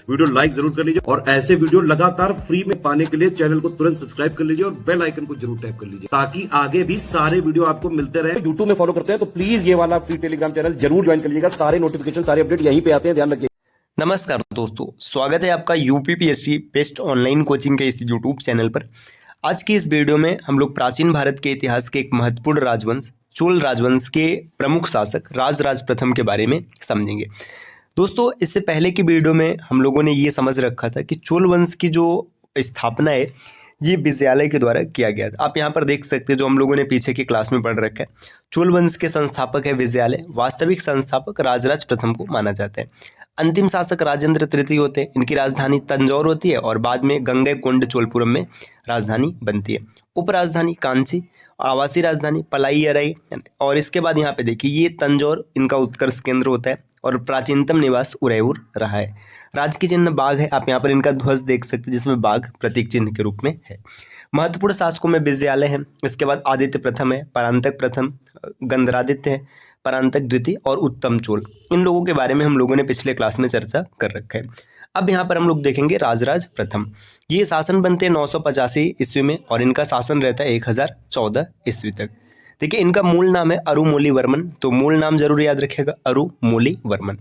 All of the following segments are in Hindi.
वीडियो लाइक जरूर कर लीजिए और ऐसे वीडियो लगातार फ्री में पाने के लिए चैनल को तुरंत सब्सक्राइब कर लीजिए और बेल आइकन को जरूर टैप कर लीजिए ताकि आगे भी सारे वीडियो आपको मिलते रहे। यूट्यूब में फॉलो करते हैं तो प्लीज ये वाला फ्री टेलीग्राम चैनल जरूर ज्वाइन कर लीजिएगा। सारे नोटिफिकेशन सारे अपडेट यहीं पे आते हैं, ध्यान रखिए। नमस्कार दोस्तों, स्वागत है आपका यूपीपीएससी बेस्ट ऑनलाइन कोचिंग के इस यूट्यूब चैनल पर। आज की इस वीडियो में हम लोग प्राचीन भारत के इतिहास के एक महत्वपूर्ण राजवंश चोल राजवंश के प्रमुख शासक राजराज प्रथम के बारे में समझेंगे। दोस्तों, इससे पहले की वीडियो में हम लोगों ने ये समझ रखा था कि चोल वंश की जो स्थापना है ये विजयालय के द्वारा किया गया था। आप यहाँ पर देख सकते हैं जो हम लोगों ने पीछे की क्लास में पढ़ रखा है। चोल वंश के संस्थापक है विजयालय, वास्तविक संस्थापक राजराज प्रथम को माना जाता है। अंतिम शासक राजेंद्र तृतीय होते हैं। इनकी राजधानी तंजौर होती है और बाद में गंगैकोंड चोलपुरम में राजधानी बनती है। उप राजधानी कांची, आवासीय राजधानी पलाईयराई। और इसके बाद यहाँ पे देखिए ये तंजौर इनका उत्कर्ष केंद्र होता है और प्राचीनतम निवास उदयपुर रहा है। राजकीय चिन्ह बाघ है, आप यहाँ पर इनका ध्वज देख सकते हैं जिसमें बाघ प्रतीक चिन्ह के रूप में है। महत्वपूर्ण शासकों में विजयालय है, इसके बाद आदित्य प्रथम है, परांतक प्रथम, गंधरादित्य है, परांतक द्वितीय और उत्तम चोल। इन लोगों के बारे में हम लोगों ने पिछले क्लास में चर्चा कर रखा है। अब यहाँ पर हम लोग देखेंगे राजराज प्रथम। ये शासन बनते हैं 985 ईस्वी में और इनका शासन रहता है 1014 ईस्वी तक। देखिए इनका मूल नाम है अरुमोलीवर्मन, तो मूल नाम जरूर याद रखिएगा, अरुमोलीवर्मन।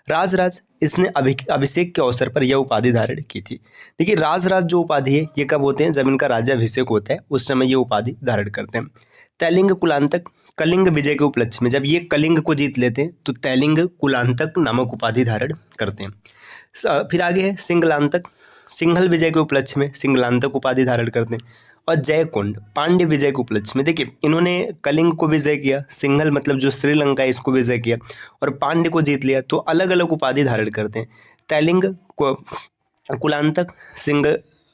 राजराज, इसने अभिषेक के अवसर पर यह उपाधि धारण की थी। देखिए राजराज जो उपाधि है ये कब होते हैं, जब इनका राज्याभिषेक होता है उस समय ये उपाधि धारण करते हैं। तैलिंग कुलांतक, कलिंग विजय के उपलक्ष्य में जब ये कलिंग को जीत लेते हैं तो तैलिंग कुलांतक नामक उपाधि धारण करते हैं। फिर आगे है सिंगलांतक, सिंघल विजय के उपलक्ष्य में सिंगलांतक उपाधि धारण करते हैं। और जयकोंड, पांड्य विजय के उपलक्ष्य में देखिए इन्होंने कलिंग को विजय किया, सिंघल मतलब जो श्रीलंका है इसको विजय किया और पांड्य को जीत लिया, तो अलग अलग उपाधि धारण करते हैं। तैलिंग कुलांतक,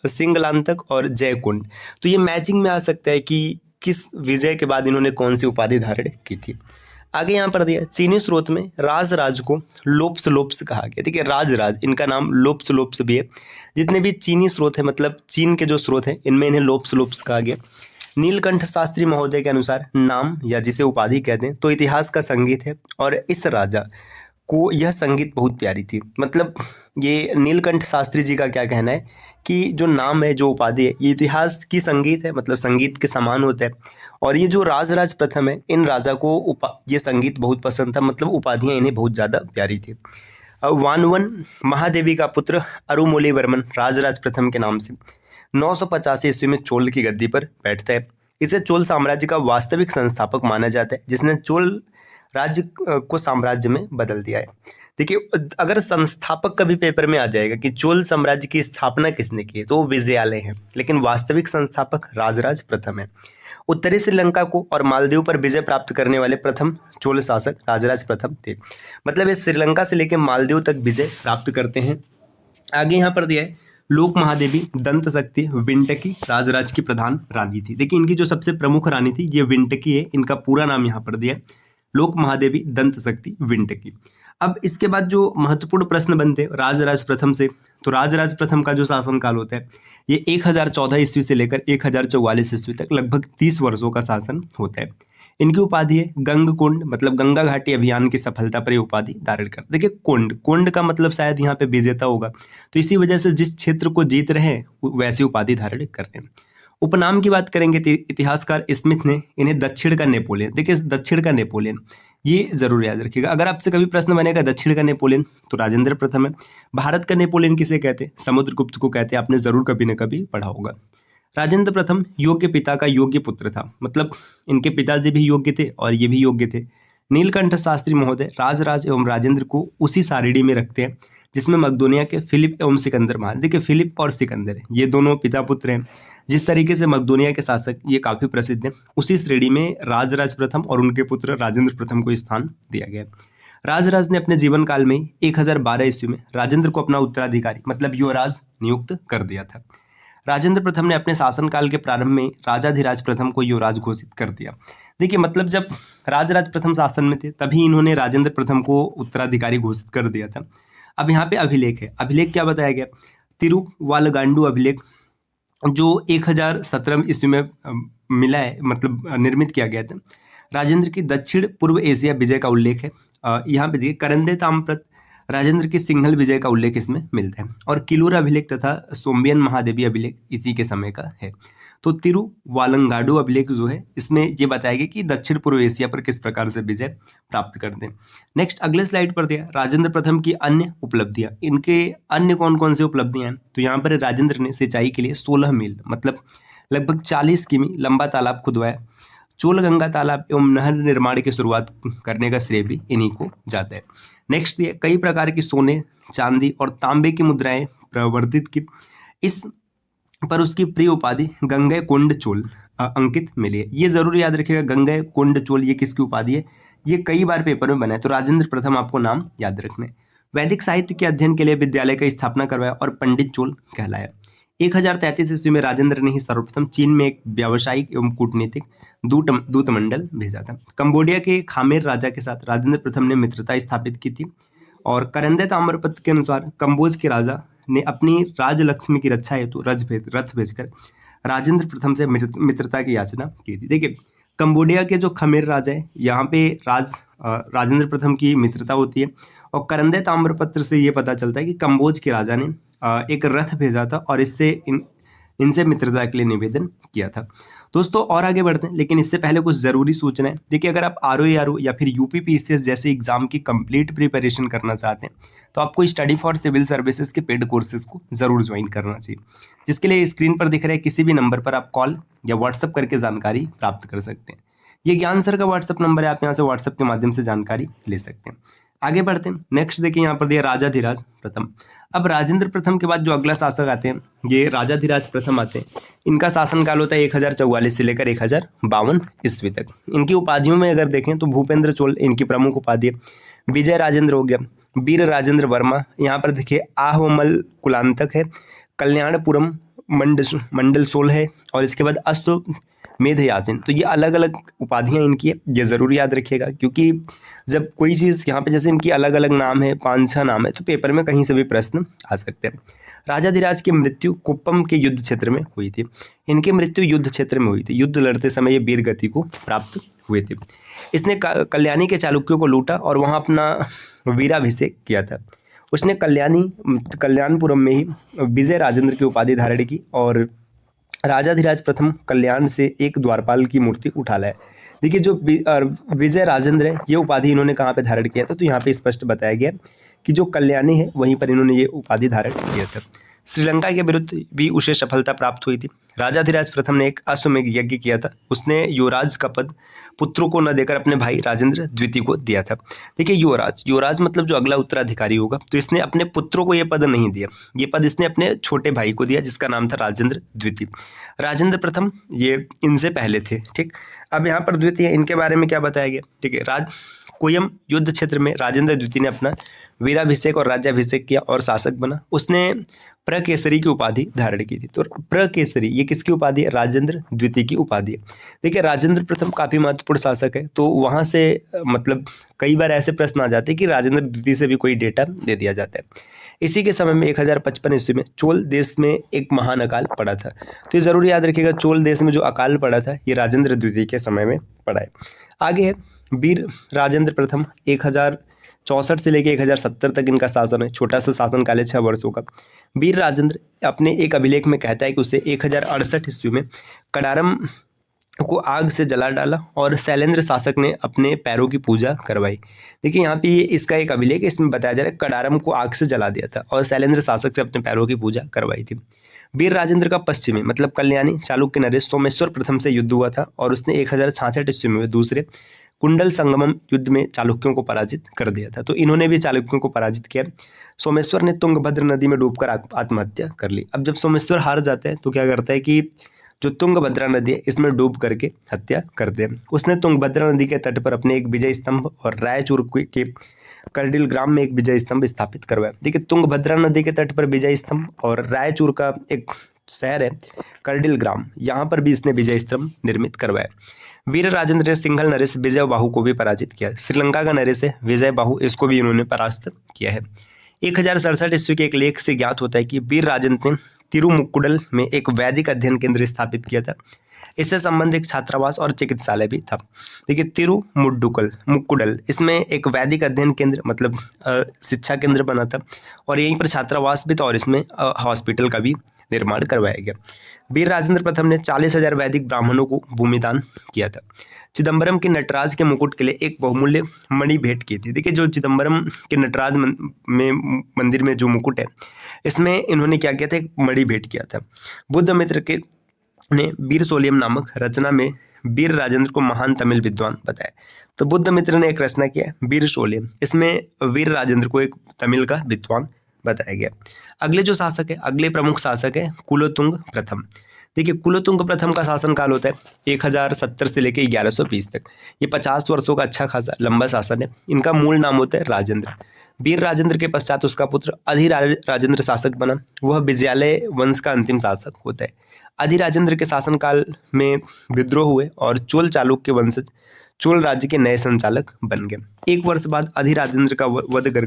सिंगलांतक और जयकोंड। तो ये मैचिंग में आ सकता है कि किस विजय के बाद इन्होंने कौन सी उपाधि धारण की थी। आगे यहाँ पर दिया चीनी स्रोत में राजराज को लोप्स कहा गया। ठीक है, राजराज इनका नाम लोप्स भी है। जितने भी चीनी स्रोत है मतलब चीन के जो स्रोत हैं इनमें इन्हें लोप्स कहा गया। नीलकंठ शास्त्री महोदय के अनुसार नाम या जिसे उपाधि कहते हैं तो इतिहास का संगीत है और इस राजा को यह संगीत बहुत प्यारी थी। मतलब ये नीलकंठ शास्त्री जी का क्या कहना है कि जो नाम है जो उपाधि है ये इतिहास की संगीत है, मतलब संगीत के समान होता है। और ये जो राजराज प्रथम है इन राजा को ये संगीत बहुत पसंद था, मतलब उपाधियाँ इन्हें बहुत ज़्यादा प्यारी थी। वानवन महादेवी का पुत्र अरुमोलीवर्मन राजराज प्रथम के नाम से 985 ईस्वी में चोल की गद्दी पर बैठता है। इसे चोल साम्राज्य का वास्तविक संस्थापक माना जाता है जिसने चोल राज्य को साम्राज्य में बदल दिया है। देखिए अगर संस्थापक कभी पेपर में आ जाएगा कि चोल साम्राज्य की स्थापना किसने की है तो वो विजयालय है, लेकिन वास्तविक संस्थापक राजराज प्रथम है। उत्तरी श्रीलंका को और मालदीव पर विजय प्राप्त करने वाले प्रथम चोल शासक राजराज प्रथम थे। मतलब ये श्रीलंका से लेकर मालदीव तक विजय प्राप्त करते हैं। आगे यहाँ पर दिया है लोक महादेवी दंत शक्ति विंटकी राजराज की प्रधान रानी थी। देखिए इनकी जो सबसे प्रमुख रानी थी ये विंटकी है, इनका पूरा नाम यहाँ पर दिया है लोक महादेवी दंत शक्ति विंटकी। अब इसके बाद जो महत्वपूर्ण प्रश्न बनते हैं राजराज प्रथम से, तो राजराज प्रथम का जो शासनकाल होता है ये 1014 ईस्वी से लेकर 1044 ईस्वी तक लगभग 30 वर्षों का शासन होता है। इनकी उपाधि है गंगकोंड, मतलब गंगा घाटी अभियान की सफलता पर ये उपाधि धारण कर। देखिए कोंड का मतलब शायद यहाँ पे विजेता होगा, तो इसी वजह से जिस क्षेत्र को जीत रहे हैं वैसी उपाधि धारण कर रहे हैं। उपनाम की बात करेंगे तो इतिहासकार स्मिथ ने इन्हें दक्षिण का नेपोलियन, देखिए दक्षिण का नेपोलियन ये जरूर याद रखिएगा। अगर आपसे कभी प्रश्न बनेगा दक्षिण का नेपोलियन तो राजेंद्र प्रथम है। भारत का नेपोलियन किसे कहते हैं, समुद्रगुप्त को कहते हैं, आपने जरूर कभी न कभी पढ़ा होगा। राजेंद्र प्रथम योग्य पिता का योग्य पुत्र था, मतलब इनके पिताजी भी योग्य थे और ये भी योग्य थे। नीलकंठ शास्त्री महोदय राजराज एवं राजेंद्र को उसी सारिणी में रखते हैं जिसमें मकदोनिया के फिलिप एवं सिकंदर महान, देखिए फिलिप और सिकंदर ये दोनों पिता पुत्र हैं। जिस तरीके से मकदोनिया के शासक ये काफ़ी प्रसिद्ध हैं, उसी श्रेणी में राजराज प्रथम और उनके पुत्र राजेंद्र प्रथम को स्थान दिया गया। राजराज ने अपने जीवन काल में 1012 ईस्वी में राजेंद्र को अपना उत्तराधिकारी मतलब युवराज नियुक्त कर दिया था। राजेंद्र प्रथम ने अपने शासनकाल के प्रारंभ में राजाधिराज प्रथम को युवराज घोषित कर दिया। देखिए मतलब जब राजराज प्रथम शासन में थे तभी इन्होंने राजेंद्र प्रथम को उत्तराधिकारी घोषित कर दिया था। अब यहाँ पे अभिलेख है, अभिलेख क्या बताया गया, तिरुवालगांडू अभिलेख जो 1017 ईस्वी में मिला है, मतलब निर्मित किया गया था। राजेंद्र की दक्षिण पूर्व एशिया विजय का उल्लेख है। यहाँ पे देखिए करंदे ताम्रपत्र राजेंद्र की सिंघल विजय का उल्लेख इसमें मिलता है। और किलूर अभिलेख तथा सोम्बियन महादेवी अभिलेख इसी के समय का है। तो तिरुवालंगाडु अभिलेख जो है इसमें ये बताया गया कि दक्षिण पूर्व एशिया पर किस प्रकार से विजय प्राप्त करते हैं। नेक्स्ट अगले स्लाइड पर दिया राजेंद्र प्रथम की अन्य उपलब्धियां। इनके अन्य कौन कौन सी उपलब्धियां हैं, तो यहाँ पर राजेंद्र ने सिंचाई के लिए 16 मील मतलब लगभग 40 किमी लंबा तालाब खुदवाया। चोल गंगा तालाब एवं नहर निर्माण की शुरुआत करने का श्रेय भी इन्हीं को जाता है। नेक्स्ट ये कई प्रकार की सोने, चांदी और तांबे की मुद्राएं प्रवर्तित की। इस पर उसकी प्रिय उपाधि गंगेय कोंड चोल अंकित मिली है। ये जरूर याद रखिएगा, गंगेय कोंड चोल ये किसकी उपाधि है, ये कई बार पेपर में बना है, तो राजेंद्र प्रथम आपको नाम याद रखना है। वैदिक साहित्य के अध्ययन के लिए विद्यालय का स्थापना करवाया और पंडित चोल कहलाया। 1033 ईस्वी में राजेंद्र ने ही सर्वप्रथम चीन में एक व्यावसायिक एवं कूटनीतिक दूतमंडल भेजा था। कंबोडिया के खामेर राजा के साथ राजेंद्र प्रथम ने मित्रता स्थापित की थी। और करंदे ताम्रपत्र के अनुसार कंबोज के राजा ने अपनी राजलक्ष्मी की रक्षा हेतु रथ भेजकर राजेंद्र प्रथम से मित्रता की याचना की थी। देखिए कंबोडिया के जो खमेर राजा है यहाँ पे राजेंद्र प्रथम की मित्रता होती है। और करंदे ताम्रपत्र से ये पता चलता है कि कंबोज के राजा ने एक रथ भेजा था और इससे इनसे मित्रता के लिए निवेदन किया था। दोस्तों और आगे बढ़ते हैं, लेकिन इससे पहले कुछ ज़रूरी सूचना है। देखिए अगर आप आरओ या फिर यूपीपीसीएस जैसे एग्जाम की कंप्लीट प्रिपरेशन करना चाहते हैं तो आपको स्टडी फॉर सिविल सर्विसेज के पेड कोर्सेज को ज़रूर ज्वाइन करना चाहिए, जिसके लिए स्क्रीन पर दिख रहे किसी भी नंबर पर आप कॉल या व्हाट्सअप करके जानकारी प्राप्त कर सकते हैं। ये ज्ञान सर का व्हाट्सअप नंबर है, आप यहाँ से व्हाट्सअप के माध्यम से जानकारी ले सकते हैं। आगे बढ़ते हैं। नेक्स्ट देखिए यहाँ पर दिया राजाधिराज प्रथम। अब राजेंद्र प्रथम के बाद जो अगला शासक आते हैं ये राजाधिराज प्रथम आते हैं। इनका शासनकाल होता है 1044 से लेकर 1052 ईस्वी तक। इनकी उपाधियों में अगर देखें तो भूपेंद्र चोल इनकी प्रमुख उपाधि है, विजय राजेंद्र हो गया, वीर राजेंद्र वर्मा, यहाँ पर देखिए आहवमल कुलांतक है, कल्याणपुरम मंडल सोल है, और इसके बाद अश्वमेध याचन। तो ये अलग अलग उपाधियाँ इनकी है, ये ज़रूर याद रखिएगा, क्योंकि जब कोई चीज़ यहाँ पे जैसे इनकी अलग अलग नाम है, 5-6 नाम है, तो पेपर में कहीं से भी प्रश्न आ सकते हैं। राजाधिराज की मृत्यु कुप्पम के युद्ध क्षेत्र में हुई थी। इनकी मृत्यु युद्ध क्षेत्र में हुई थी। युद्ध लड़ते समय ये वीर गति को प्राप्त हुए थे। इसने कल्याणी के चालुक्यों को लूटा और वहाँ अपना वीराभिषेक किया था। उसने कल्याणपुरम में ही विजय राजेंद्र की उपाधि धारण की और राजाधिराज प्रथम कल्याण से एक द्वारपाल की मूर्ति उठा लाए। देखिए जो विजय राजेंद्र है ये उपाधि इन्होंने कहाँ पे धारण किया था, तो यहाँ पे स्पष्ट बताया गया कि जो कल्याणी है वहीं पर इन्होंने ये उपाधि धारण किया था। श्रीलंका के विरुद्ध भी उसे सफलता प्राप्त हुई थी। राजाधिराज प्रथम ने एक अश्वमेध यज्ञ किया था। उसने युवराज का पद पुत्रों को न देकर अपने भाई राजेंद्र द्वितीय को दिया था। देखिए युवराज मतलब जो अगला उत्तराधिकारी होगा, तो इसने अपने पुत्रों को ये पद नहीं दिया, ये पद इसने अपने छोटे भाई को दिया जिसका नाम था राजेंद्र द्वितीय। राजेंद्र प्रथम ये इनसे पहले थे। ठीक, अब यहाँ पर द्वितीय इनके बारे में क्या बताया गया। ठीक है, कोयम युद्ध क्षेत्र में राजेंद्र द्वितीय ने अपना वीराभिषेक और राज्याभिषेक किया और शासक बना। उसने प्रकेसरी की उपाधि धारण की थी। तो प्रकेसरी ये किसकी उपाधि है, राजेंद्र द्वितीय की उपाधि है। देखिए राजेंद्र प्रथम काफ़ी महत्वपूर्ण शासक है, तो वहाँ से मतलब कई बार ऐसे प्रश्न आ जाते हैं कि राजेंद्र द्वितीय से भी कोई डेटा दे दिया जाता है। इसी के समय में 1055 ईस्वी में चोल देश में एक महान अकाल पड़ा था। तो ये जरूर याद रखिएगा, चोल देश में जो अकाल पड़ा था ये राजेंद्र द्वितीय के समय में पड़ा है। आगे है वीर राजेंद्र प्रथम, 1064 से लेकर 1070 तक इनका शासन है। छोटा सा शासन काल है 6 वर्षों का। वीर राजेंद्र अपने एक अभिलेख में कहता है कि उसे 1068 ईस्वी में कडारम को आग से जला डाला और शैलेंद्र शासक ने अपने पैरों की पूजा करवाई। देखिए यहाँ पे ये इसका एक अभिलेख है, इसमें बताया जा रहा है कडारम को आग से जला दिया था और शैलेंद्र शासक से अपने पैरों की पूजा करवाई थी। वीर राजेंद्र का पश्चिमी मतलब कल्याणी चालुक्य नरेश सोमेश्वर प्रथम से युद्ध हुआ था और उसने 1066 ईस्वी में दूसरे कुंडल संगमम युद्ध में चालुक्यों को पराजित कर दिया था। तो इन्होंने भी चालुक्यों को पराजित किया। सोमेश्वर ने तुंगभद्र नदी में डूबकर आत्महत्या कर ली। अब जब सोमेश्वर हार जाता है तो क्या करता है कि जो तुंगभद्रा नदी है इसमें डूब करके हत्या कर दे। उसने तुंगभद्रा नदी के तट पर अपने एक विजय स्तंभ और रायचूर के करडिल ग्राम में एक विजय स्तंभ स्थापित करवाया। देखिए तुंगभद्रा नदी के तट पर विजय स्तंभ और रायचूर का एक शहर है करडिल ग्राम, यहाँ पर भी इसने विजय स्तंभ निर्मित करवाया। वीर राजेंद्र ने सिंघल नरेश विजय बाहु को भी पराजित किया। श्रीलंका का नरेश है विजय बाहु, इसको भी इन्होंने परास्त किया है। 1067 ईस्वी के एक लेख से ज्ञात होता है कि वीर राजेंद्र ने तिरुमुक्कुडल में एक वैदिक अध्ययन केंद्र स्थापित किया था। इससे संबंधित छात्रावास और चिकित्सालय भी था। देखिए मुक्कुडल इसमें एक वैदिक अध्ययन केंद्र मतलब शिक्षा केंद्र बना था और यहीं पर छात्रावास भी था और इसमें हॉस्पिटल का भी निर्माण करवाया गया। वीर राजेंद्र प्रथम ने 40,000 वैदिक ब्राह्मणों को भूमिदान किया था। चिदम्बरम के नटराज के मुकुट के लिए एक बहुमूल्य मणि भेंट की थी। देखिए जो चिदम्बरम के नटराज मंदिर में जो मुकुट है, इसमें इन्होंने क्या किया था, एक मणि भेंट किया था। बुद्ध मित्र के ने वीर सोलियम नामक रचना में वीर राजेंद्र को महान तमिल विद्वान बताया। तो बुद्ध मित्र ने एक रचना किया वीर सोलियम, इसमें वीर राजेंद्र को एक तमिल का विद्वान बताया गया। अगले जो शासक है, अगले प्रमुख शासक है कुलोतुंग प्रथम। देखिए कुलोतुंग प्रथम का शासनकाल होता है 1070 से लेकर 1120 तक। ये 50 वर्षों का अच्छा खासा लंबा शासन है। इनका मूल नाम होता है राजेंद्र। वीर राजेंद्र के पश्चात उसका पुत्र अधिराजेंद्र शासक बना। वह विजयालय वंश का अंतिम शासक होता है। अधिराजेंद्र के शासनकाल में विद्रोह हुए और चोल चालुक्य वंशज चोल राज्य के नए संचालक बन गए। एक वर्ष बाद अधिराजेंद्र का वध कर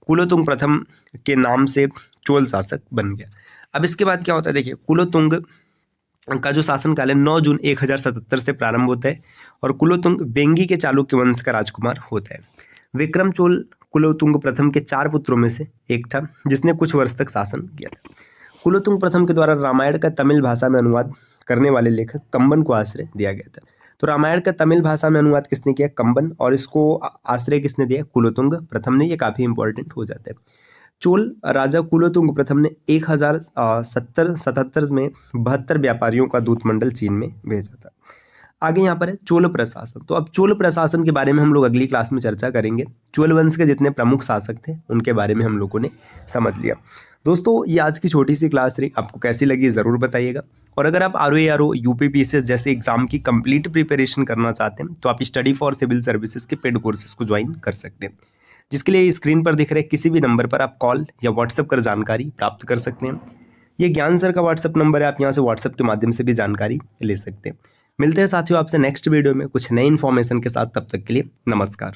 कुलोतुंग प्रथम के नाम से चोल शासक बन गया। अब इसके बाद क्या होता है, देखिए कुलोतुंग का जो शासनकाल है 9 जून 1077 से प्रारंभ होता है और कुलोतुंग बेंगी के चालुक्य वंश का राजकुमार होता है। विक्रम चोल कुलोतुंग प्रथम के 4 पुत्रों में से एक था जिसने कुछ वर्ष तक शासन किया था। कुलोतुंग प्रथम के द्वारा रामायण का तमिल भाषा में अनुवाद करने वाले लेखक कंबन को आश्रय दिया गया था। तो रामायण का तमिल भाषा में अनुवाद किसने किया, कंबन, और इसको आश्रय किसने दिया, कुलोतुंग प्रथम ने। ये काफ़ी इंपॉर्टेंट हो जाता है। चोल राजा कुलोतुंग प्रथम ने 1077 में 72 व्यापारियों का दूतमंडल चीन में भेजा था। आगे यहाँ पर है चोल प्रशासन। तो अब चोल प्रशासन के बारे में हम लोग अगली क्लास में चर्चा करेंगे। चोल वंश के जितने प्रमुख शासक थे उनके बारे में हम लोगों ने समझ लिया। दोस्तों ये आज की छोटी सी क्लास रही, आपको कैसी लगी ज़रूर बताइएगा। और अगर आप ROA UPPSS जैसे एग्जाम की कंप्लीट प्रिपरेशन करना चाहते हैं तो आप स्टडी फॉर सिविल सर्विसेज के पेड कोर्सेज को ज्वाइन कर सकते हैं, जिसके लिए स्क्रीन पर दिख रहे किसी भी नंबर पर आप कॉल या व्हाट्सएप कर जानकारी प्राप्त कर सकते हैं। ये ज्ञान सर का व्हाट्सएप नंबर है, आप यहाँ से व्हाट्सएप के माध्यम से भी जानकारी ले सकते हैं। मिलते हैं साथियों आपसे नेक्स्ट वीडियो में कुछ नई इन्फॉर्मेशन के साथ। तब तक के लिए नमस्कार।